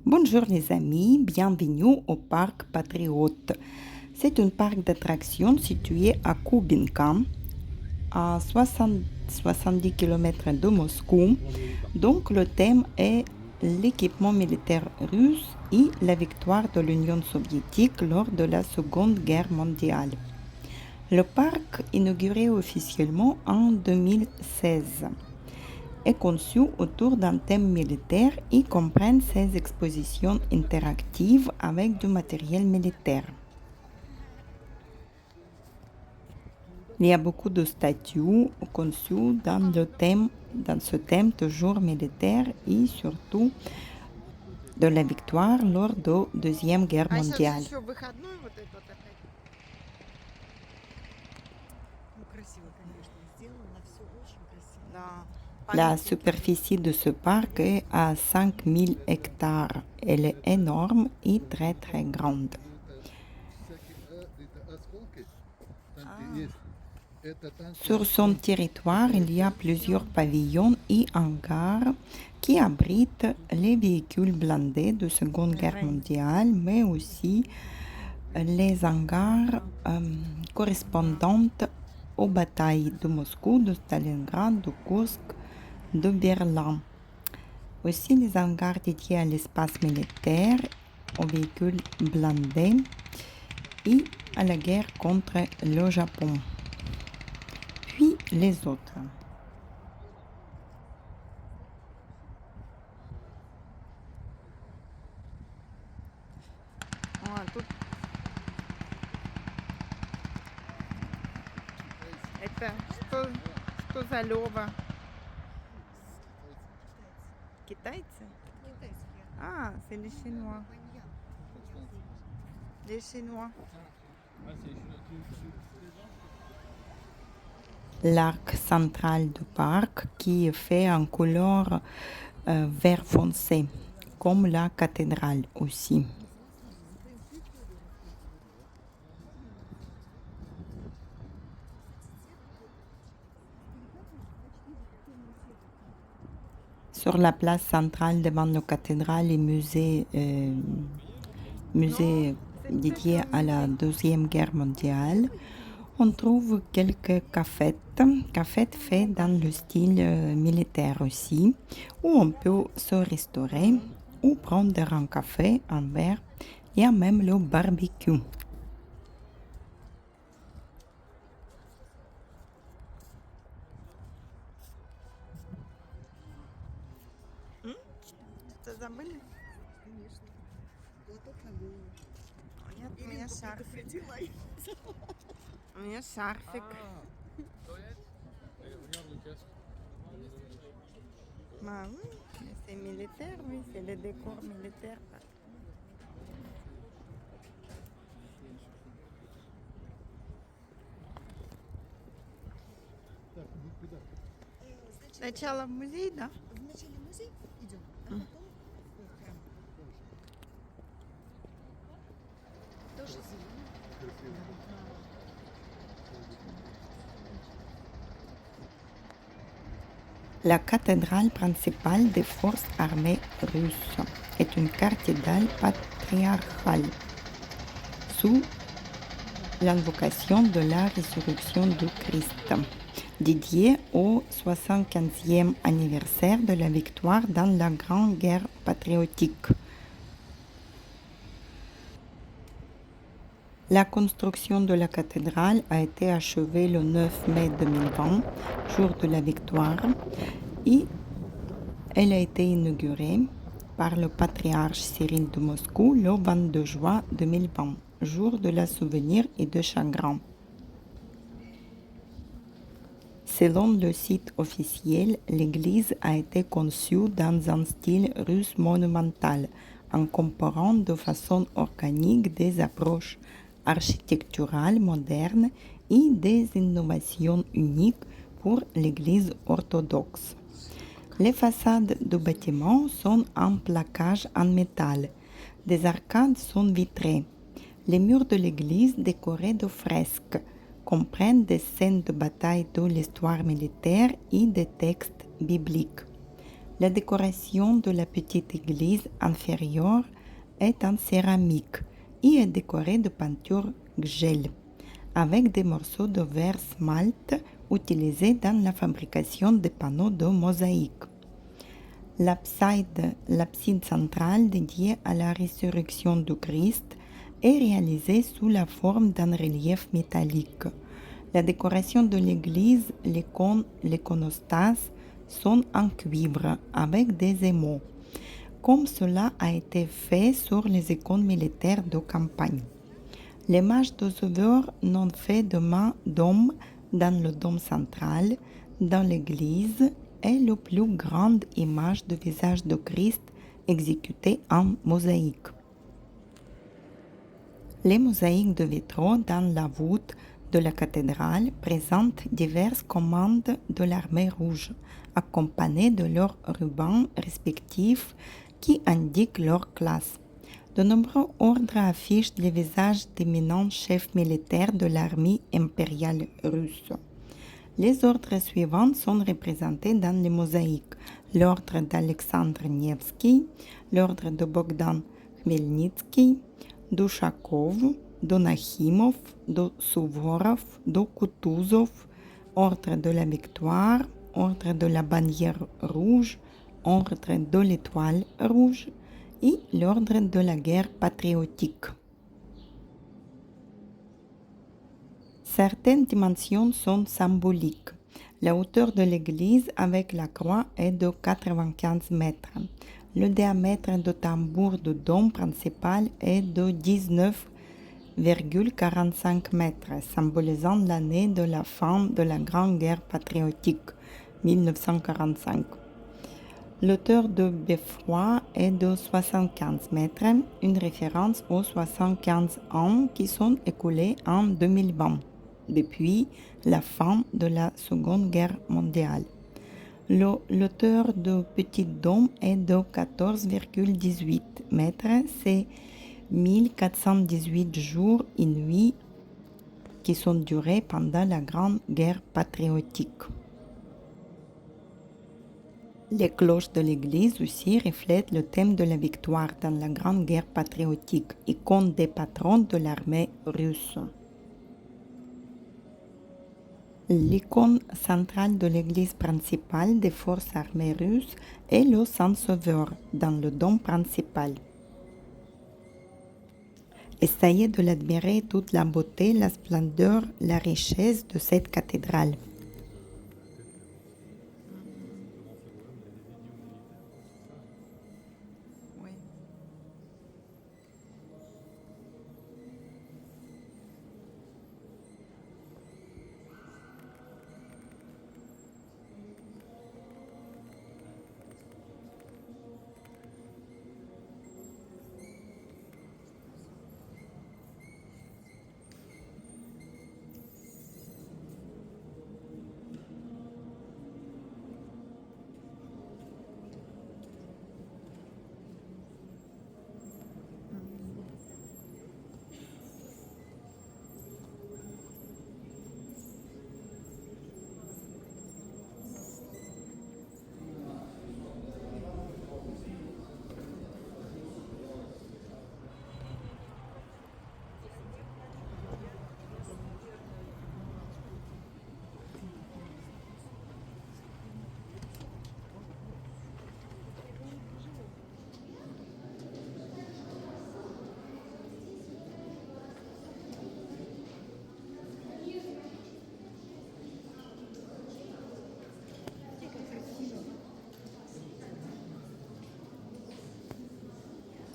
Bonjour les amis, bienvenue au parc Patriote. C'est un parc d'attractions situé à Kubinka, à 70 km de Moscou. Donc le thème est l'équipement militaire russe et la victoire de l'Union soviétique lors de la Seconde Guerre mondiale. Le parc, inauguré officiellement en 2016, est conçu autour d'un thème militaire et comprend 16 expositions interactives avec du matériel militaire. Il y a beaucoup de statues conçues dans ce thème toujours militaire et surtout de la victoire lors de la Deuxième Guerre А сейчас же mondiale. еще выходной вот этот опять. Ну, красиво, конечно, сделано, все очень красиво. Да. La Памятники. superficie de ce parc est à 5000 hectares. Elle est énorme et très très grande. Sur son territoire, il y a plusieurs pavillons et hangars qui abritent les véhicules blindés de Seconde Guerre mondiale, mais aussi les hangars correspondant aux batailles de Moscou, de Stalingrad, de Kursk, de Berlin. Aussi les hangars dédiés à l'espace militaire, aux véhicules blindés et à la guerre contre le Japon. Puis les autres. А, тут... Это что за Лёва? Китайцы? Китайские. А, c'est les Chinois. Les Chinois. L'arc central du parc qui est fait en couleur vert foncé, comme la cathédrale aussi. Sur la place centrale devant la cathédrale et musée dédié à la Deuxième Guerre mondiale, on trouve quelques cafettes faits dans le style militaire aussi, où on peut se restaurer ou prendre un café, un verre. Il y a même le barbecue. Что забыли? Конечно. Платок на голову. Нет, у меня Иринка шарфик. предупредила. У меня шарфик. Bah oui, mais c'est militaire, oui, c'est le décor militaire. Сначала в музей, да? Вначале музей идем, а потом в храм. Тоже зелено. La cathédrale principale des forces armées russes est une cathédrale patriarcale sous l'invocation de la résurrection du Christ, dédiée au 75e anniversaire de la victoire dans la Grande Guerre patriotique. La construction de la cathédrale a été achevée le 9 mai 2020, jour de la victoire, et elle a été inaugurée par le patriarche Cyril de Moscou le 22 juin 2020, jour de la souvenir et de chagrin. Selon le site officiel, l'église a été conçue dans un style russe monumental, en comparant de façon organique des approches architecturales modernes et des innovations uniques pour l'église orthodoxe. Les façades du bâtiment sont en plaquage en métal. Des arcades sont vitrées. Les murs de l'église décorés de fresques comprennent des scènes de bataille de l'histoire militaire et des textes bibliques. La décoration de la petite église inférieure est en céramique et est décorée de peinture gel, avec des morceaux de verre smalt utilisés dans la fabrication des panneaux de mosaïque. L'abside centrale dédiée à la résurrection du Christ est réalisée sous la forme d'un relief métallique. La décoration de l'église, l'iconostas sont en cuivre avec des émaux, comme cela a été fait sur les icônes militaires de campagne. L'image de sauveur non fait de main d'homme dans le dôme central, dans l'église, est la plus grande image de visage de Christ exécutée en mosaïque. Les mosaïques de vitraux dans la voûte de la cathédrale présentent diverses commandes de l'armée rouge, accompagnées de leurs rubans respectifs qui indiquent leur classe. De nombreux ordres affichent les visages d'éminents chefs militaires de l'armée impériale russe. Les ordres suivants sont représentés dans les mosaïques: l'ordre d'Alexandre Nevsky, l'ordre de Bogdan Khmelnytsky, d'Ushakov, de Nakhimov, de Suvorov, de Kutuzov, ordre de la victoire, ordre de la bannière rouge, ordre de l'étoile rouge et l'ordre de la guerre patriotique. Certaines dimensions sont symboliques. La hauteur de l'église avec la croix est de 95 mètres. Le diamètre du tambour du dôme principal est de 19,45 mètres, symbolisant l'année de la fin de la Grande Guerre patriotique, 1945. L'auteur de beffroi est de 75 mètres, une référence aux 75 ans qui sont écoulés en 2020, depuis la fin de la Seconde Guerre mondiale. L'auteur de Petit Dôme est de 14,18 mètres, c'est 1418 jours et nuits qui sont durés pendant la Grande Guerre patriotique. Les cloches de l'église aussi reflètent le thème de la victoire dans la Grande Guerre patriotique, icône des patrons de l'armée russe. L'icône centrale de l'église principale des forces armées russes est le Saint-Sauveur dans le dôme principal. Essayez de l'admirer toute la beauté, la splendeur, la richesse de cette cathédrale. Oui.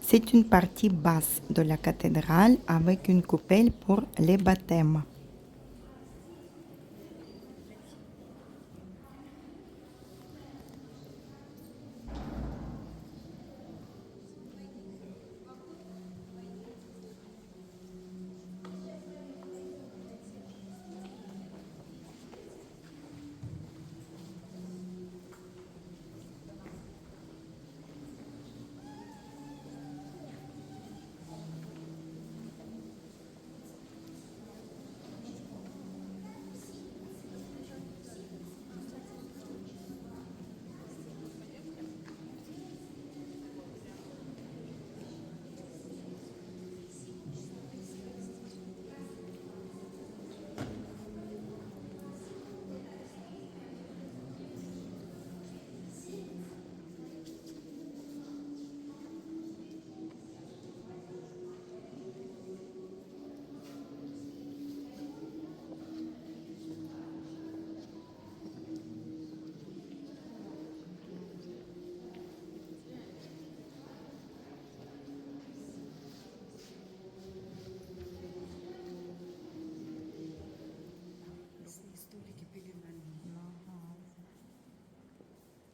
C'est une partie basse de la cathédrale avec une coupole pour les baptêmes.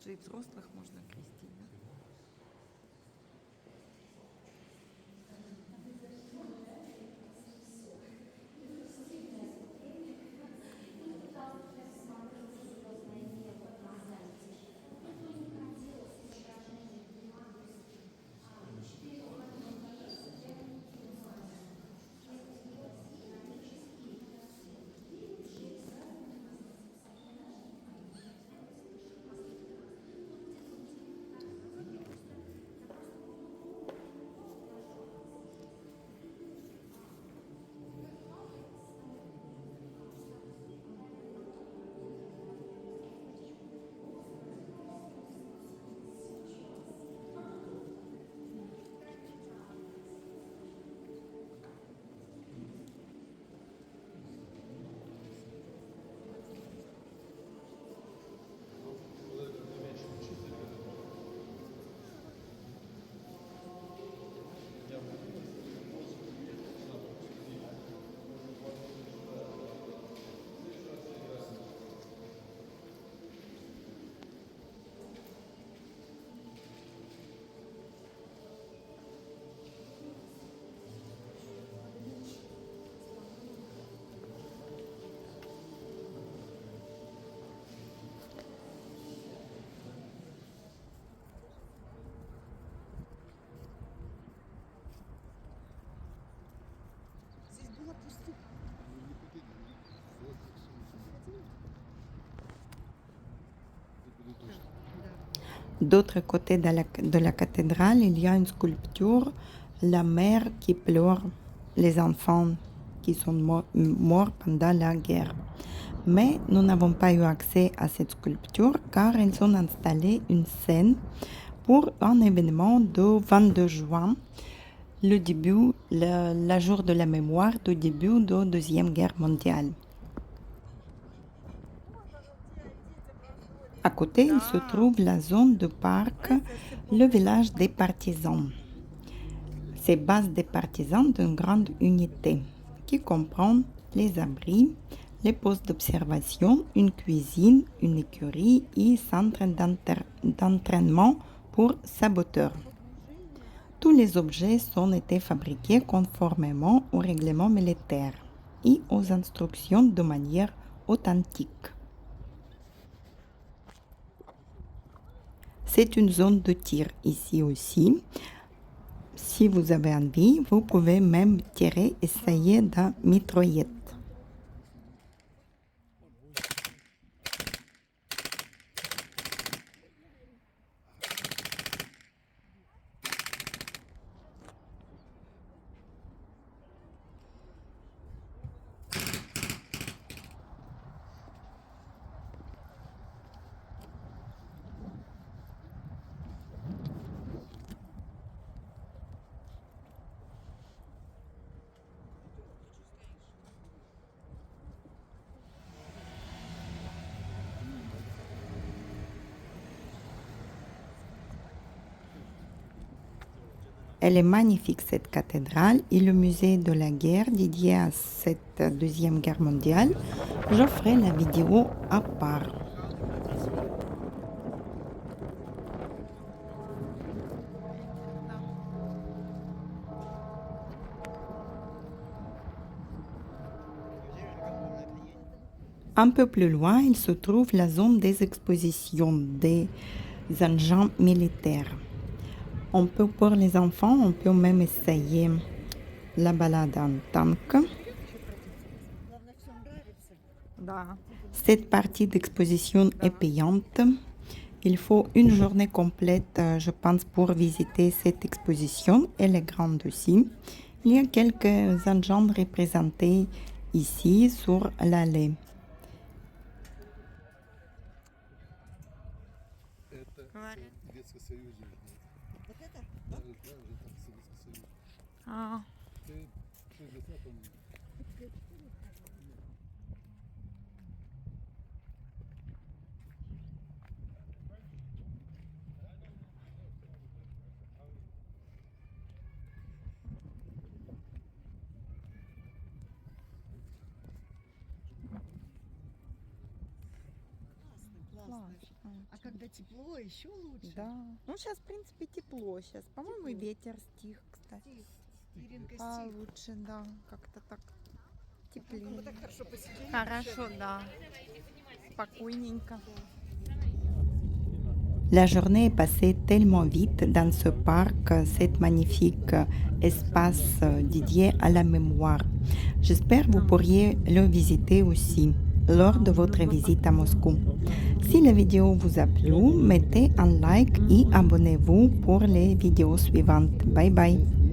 Что и взрослых можно крестить, да? Здесь было пусто. D'autre côté de la cathédrale, il y a une sculpture, la mère qui pleure, les enfants qui sont morts pendant la guerre. Mais nous n'avons pas eu accès à cette sculpture car ils ont installé une scène pour un événement du 22 juin, le début, le jour de la mémoire du début de la Deuxième Guerre mondiale. À côté, il se trouve la zone de parc, le village des partisans. C'est base des partisans d'une grande unité qui comprend les abris, les postes d'observation, une cuisine, une écurie et centre d'entraînement pour saboteurs. Tous les objets ont été fabriqués conformément au règlement militaire et aux instructions de manière authentique. C'est une zone de tir ici aussi. Si vous avez envie, vous pouvez même tirer, essayer d'un mitraillette. Elle est magnifique, cette cathédrale, et le musée de la guerre dédié à cette Deuxième Guerre mondiale. Je ferai la vidéo à part. Un peu plus loin, il se trouve la zone des expositions des engins militaires. On peut, pour les enfants, on peut même essayer la balade en tank. Да. Cette partie d'exposition est payante. Il faut une journée complète, je pense, pour visiter cette exposition. Elle est grande aussi. Il y a quelques engins représentés ici sur l'allée. Советский Союз уже. Вот это? Да, уже там Советский Союз. А, Ты 60-м Классно. А когда тепло, еще лучше. Да. Ну, сейчас, в принципе, тепло. Сейчас, по-моему, и Тепло. ветер стих, кстати. Стих. Иринка, А стих. лучше, да. Как-то так Ну, мы теплее. так хорошо посидели. Хорошо, да. Спокойненько. La journée est passée tellement vite dans ce parc, cet magnifique espace dédié à la mémoire. J'espère que vous pourriez le visiter aussi lors de votre visite à Moscou. Si la vidéo vous a plu, mettez un like et abonnez-vous pour les vidéos suivantes. Bye bye.